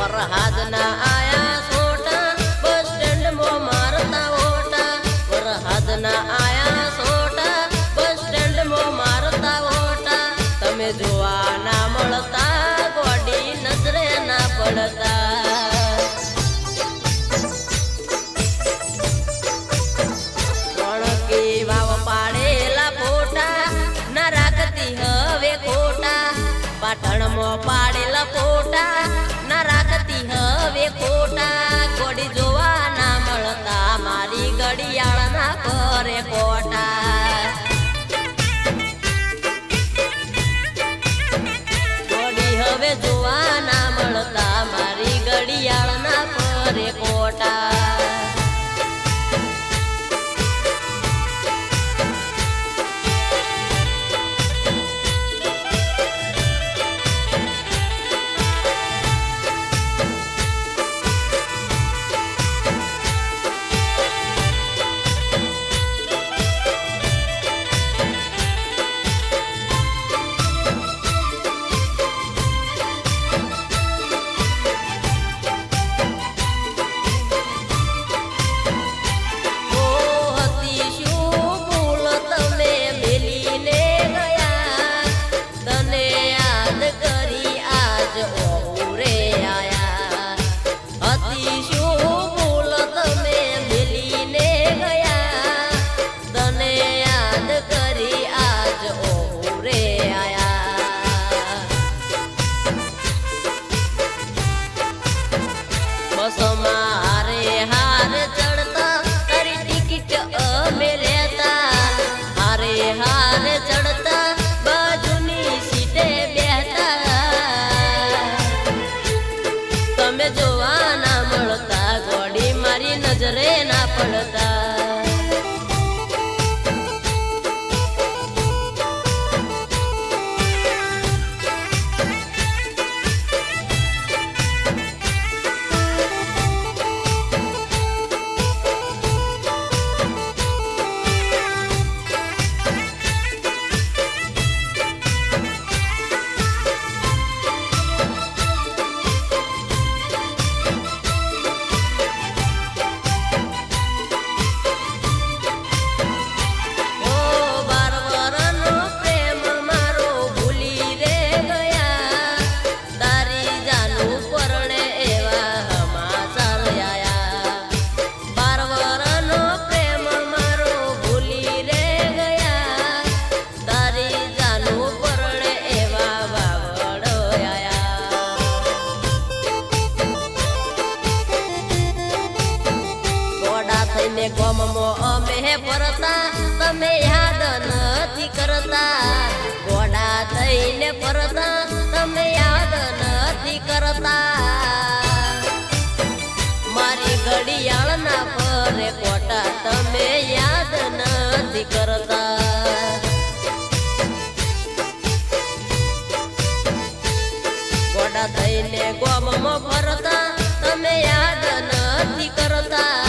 વરહાદના આયા સોટા બસ સ્ટેન્ડમાં મારતા ઓટા વરહાદના આયા સોટા બસ સ્ટેન્ડમાં મારતા ઓટા તમે જોવા ના મળતા ગોડી નજરે ના પડતા રણકી વાવ પાડેલા ફોટા ના રાખતી હવે ખોટા પાટણમાં પાડેલા ફોટા ના રાખતી હવે ખોટા ગોડી જોવા ના મળતા મારી ઘડિયાળ ના કરે કોટા ગોડી હવે જોવા ના મળતા મારી ઘડિયાળ ના કરે કોટા નજરે ના પડતા ગોમમો અમે ફરતા તમે યાદ નથી કરતા ગોડા થઈને ફરતા તમે યાદ નથી કરતા મારી ઘડિયાળ ના ફરે કોટા તમે યાદ નથી કરતા ગોડા થઈને ગોમમો ફરતા તમે યાદ નથી કરતા